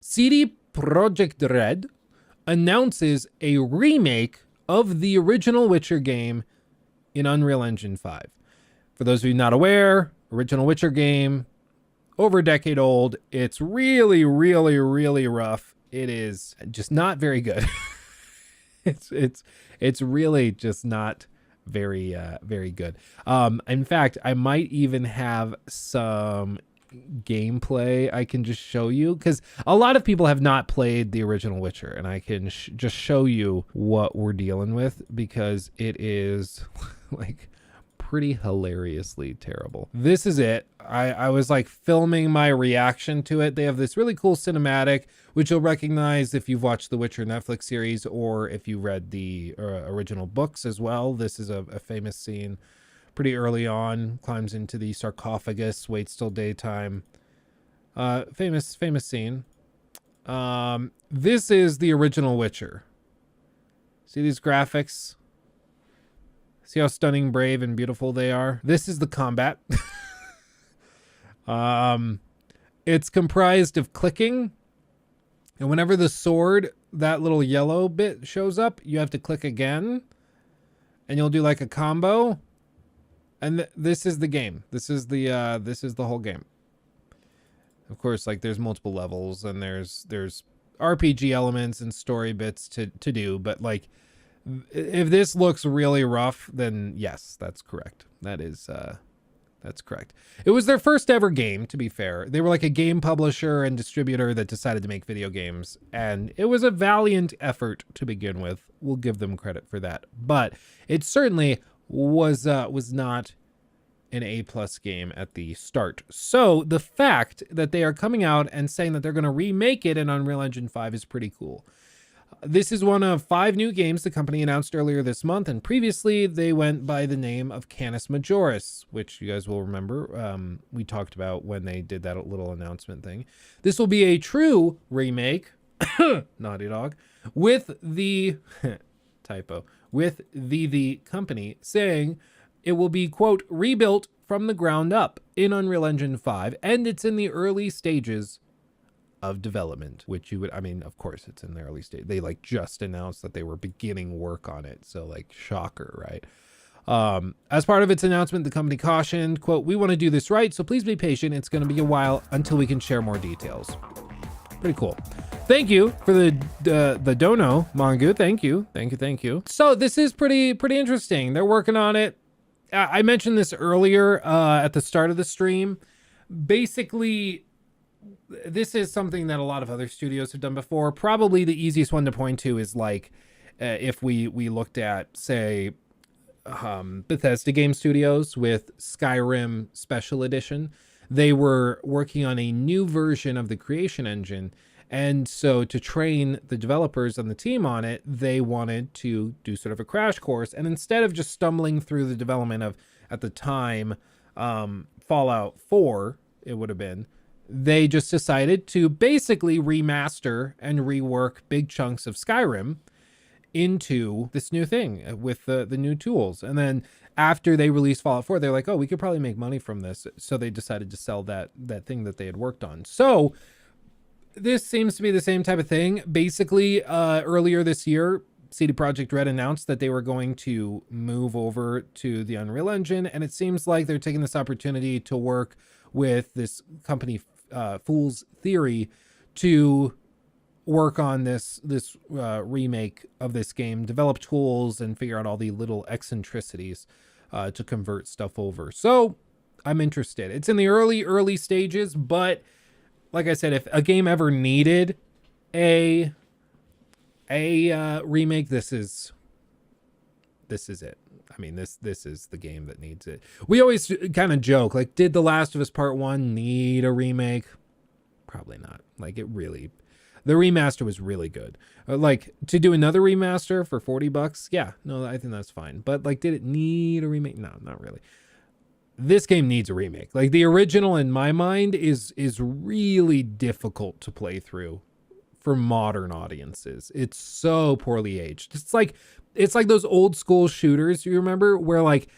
CD Projekt Red announces a remake of the original Witcher game in Unreal Engine 5. For those of you not aware, original Witcher game, over a decade old. It's really, really, really rough. It is just not very good. it's really just not very good. In fact, I might even have some gameplay I can just show you, because a lot of people have not played the original Witcher, and I can just show you what we're dealing with, because it is like pretty hilariously terrible. This is it. I was like filming my reaction to it. They have this really cool cinematic, which you'll recognize if you've watched the Witcher Netflix series or if you read the original books as well. This is a famous scene pretty early on. Climbs into the sarcophagus, waits till daytime. Famous scene. This is the original Witcher. See these graphics? See how stunning, brave, and beautiful they are? This is the combat. It's comprised of clicking. And whenever the sword, that little yellow bit shows up, you have to click again. And you'll do like a combo. And this is the game. This is the whole game. Of course, like there's multiple levels and there's RPG elements and story bits to do, but like if this looks really rough, then yes, that's correct. That's correct. It was their first ever game, to be fair. They were like a game publisher and distributor that decided to make video games, and it was a valiant effort to begin with. We'll give them credit for that. But it certainly was not an A+ game at the start. So the fact that they are coming out and saying that they're going to remake it in Unreal Engine 5 is pretty cool. This is one of 5 new games the company announced earlier this month, and previously they went by the name of Canis Majoris, which you guys will remember we talked about when they did that little announcement thing. This will be a true remake, Naughty Dog, with the typo, with the company saying it will be, quote, rebuilt from the ground up in Unreal Engine 5, and it's in the early stages of development, which you would, I mean, of course it's in the early stage. They like just announced that they were beginning work on it. So like shocker, right? As part of its announcement, the company cautioned, quote, we want to do this right, so please be patient. It's going to be a while until we can share more details. Pretty cool. Thank you for the dono, Mongu. Thank you. So this is pretty interesting. They're working on it. I mentioned this earlier at the start of the stream. Basically, this is something that a lot of other studios have done before. Probably the easiest one to point to is like if we looked at, say, Bethesda Game Studios with Skyrim Special Edition. They were working on a new version of the creation engine. And so to train the developers on the team on it, they wanted to do sort of a crash course. And instead of just stumbling through the development of, at the time, Fallout 4, it would have been, they just decided to basically remaster and rework big chunks of Skyrim into this new thing with the new tools. And then after they released Fallout 4, they're like, oh, we could probably make money from this. So they decided to sell that thing that they had worked on. So this seems to be the same type of thing. Basically, earlier this year, CD Projekt Red announced that they were going to move over to the Unreal Engine. And it seems like they're taking this opportunity to work with this company, Fool's Theory, to work on this remake of this game, develop tools, and figure out all the little eccentricities to convert stuff over. So I'm interested. It's in the early stages, but like I said, if a game ever needed a remake, this is it. I mean, this is the game that needs it. We always kind of joke, like, did The Last of Us Part 1 need a remake? Probably not. Like, the remaster was really good. Like, to do another remaster for $40, yeah, no, I think that's fine. But like, did it need a remake? No, not really. This game needs a remake. Like, the original, in my mind, is really difficult to play through for modern audiences. It's so poorly aged. It's like those old school shooters, you remember, where like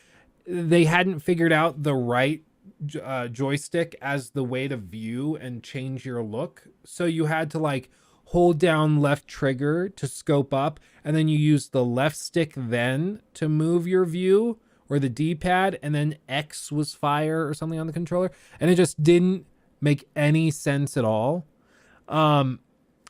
they hadn't figured out the right joystick as the way to view and change your look. So you had to like hold down left trigger to scope up, and then you use the left stick then to move your view, or the D-pad, and then X was fire or something on the controller, and it just didn't make any sense at all.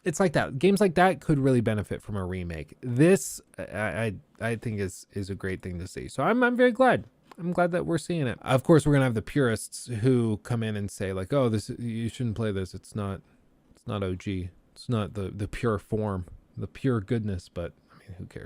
It's like that. Games like that could really benefit from a remake. This I think is a great thing to see. So I'm very glad. I'm glad that we're seeing it. Of course, we're gonna have the purists who come in and say like, "Oh, this you shouldn't play this. It's not OG. It's not the pure form, the pure goodness." But I mean, who cares?